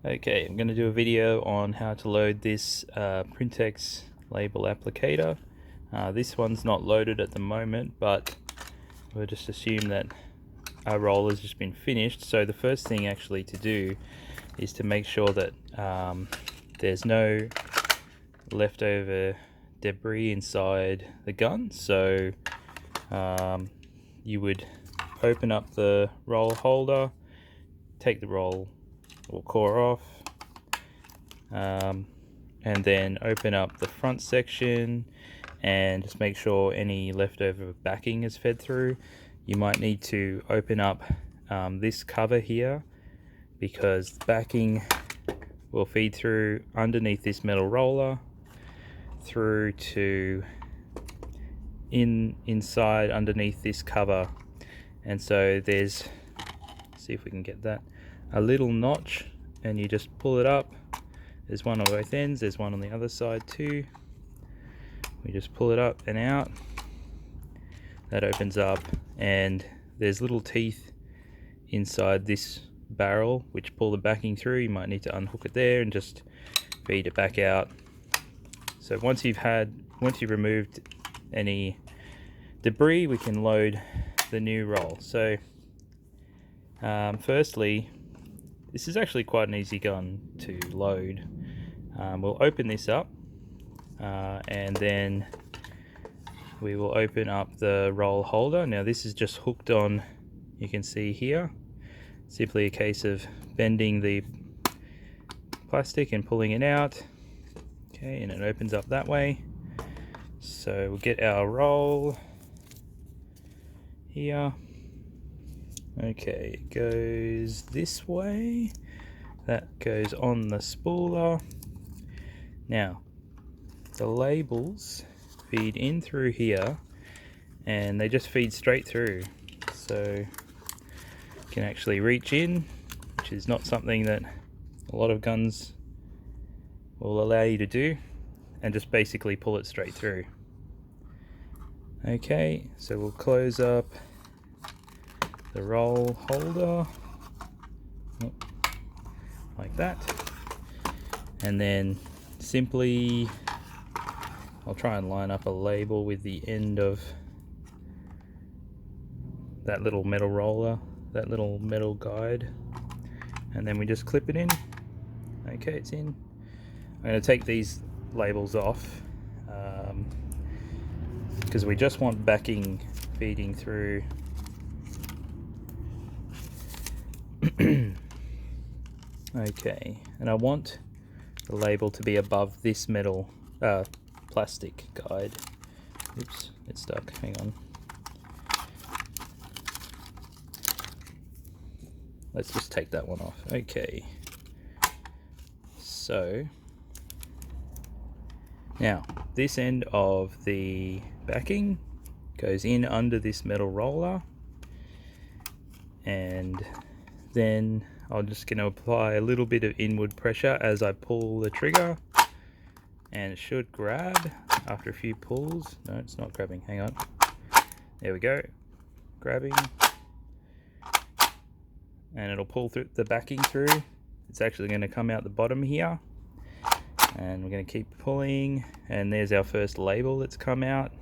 Okay, I'm going to do a video on how to load this Printex label applicator. This one's not loaded at the moment, but we'll just assume that our roll has just been finished. So the first thing actually to do is to make sure that there's no leftover debris inside the gun. So you would open up the roll holder, take the roll or core off, and then open up the front section and just make sure any leftover backing is fed through. You might need to open up this cover here because the backing will feed through underneath this metal roller through to inside underneath this cover. And so there's, see if we can get that, a little notch, and you just pull it up. There's one on both ends, there's one on the other side too. We just pull it up and out. That opens up, and there's little teeth inside this barrel which pull the backing through. You might need to unhook it there and just feed it back out. So once you've removed any debris, we can load the new roll. So firstly, this is actually quite an easy gun to load. We'll open this up and then we will open up the roll holder. Now this is just hooked on, you can see here, simply a case of bending the plastic and pulling it out. Okay, and it opens up that way. So we'll get our roll here. Okay, it goes this way. That goes on the spooler. Now, the labels feed in through here and they just feed straight through. So you can actually reach in, which is not something that a lot of guns will allow you to do, and just basically pull it straight through. Okay, so we'll close up the roll holder like that, and then simply I'll try and line up a label with the end of that little metal roller, that little metal guide, and then we just clip it in. Okay, it's in. I'm going to take these labels off because we just want backing feeding through. Okay, and I want the label to be above this metal plastic guide. Oops, it's stuck, hang on. Let's just take that one off. Okay, so now this end of the backing goes in under this metal roller, and then I'm just going to apply a little bit of inward pressure as I pull the trigger, and it should grab after a few pulls. No, it's not grabbing, hang on. There we go, grabbing, and it'll pull through the backing through. It's actually going to come out the bottom here, and we're going to keep pulling, and there's our first label that's come out,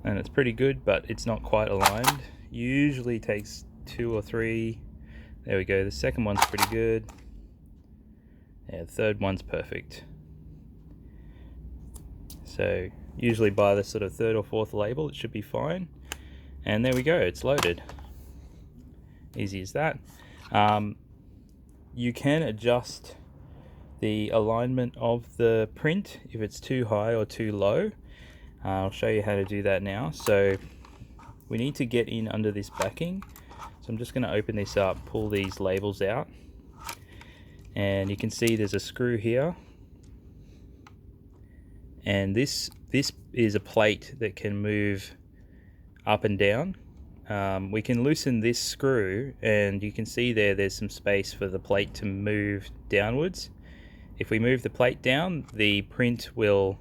and it's pretty good, but it's not quite aligned. Usually takes 2 or 3. There we go, the second one's pretty good. Yeah, the third one's perfect. So usually by the sort of 3rd or 4th label it should be fine. And there we go, it's loaded. Easy as that. You can adjust the alignment of the print if it's too high or too low. I'll show you how to do that now. So we need to get in under this backing. So I'm just going to open this up, pull these labels out, and you can see there's a screw here, and this is a plate that can move up and down. We can loosen this screw, and you can see there's some space for the plate to move downwards. If we move the plate down, the print will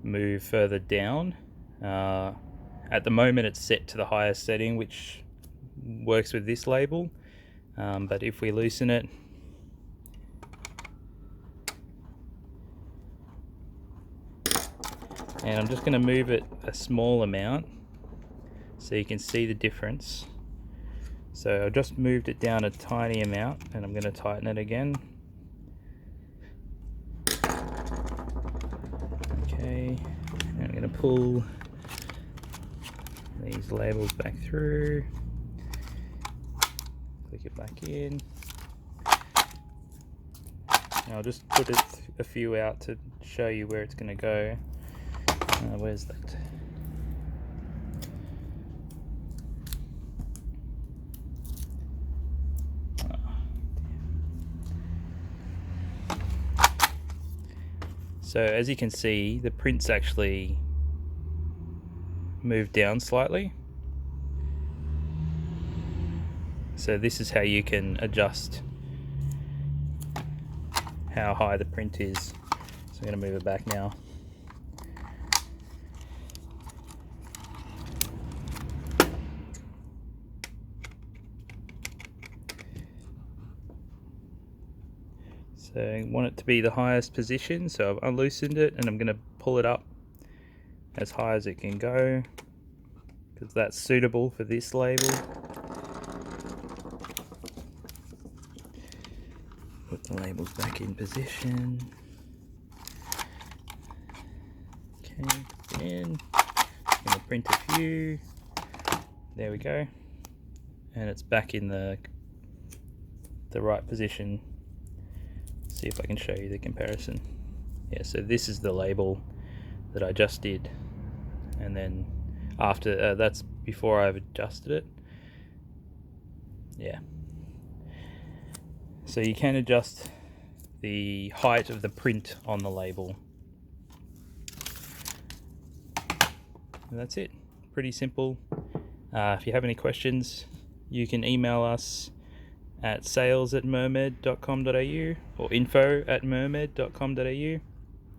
move further down. At the moment it's set to the highest setting, which works with this label. But if we loosen it, and I'm just going to move it a small amount so you can see the difference. So I've just moved it down a tiny amount, and I'm going to tighten it again. Okay, and I'm going to pull these labels back through, click it back in. And I'll just put a few out to show you where it's going to go. Where's that? So as you can see, the print's actually moved down slightly. So this is how you can adjust how high the print is. So I'm going to move it back now. So I want it to be the highest position, so I've unloosened it and I'm going to pull it up as high as it can go, because that's suitable for this label. Put the labels back in position. Okay, put it in. I'm going to print a few. There we go. And it's back in the right position. See if I can show you the comparison. Yeah, so this is the label that I just did, and then after that's before I've adjusted it. Yeah, so you can adjust the height of the print on the label, and that's it. Pretty simple. If you have any questions, you can email us at sales@mermed.com.au or info@mermed.com.au.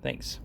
Thanks.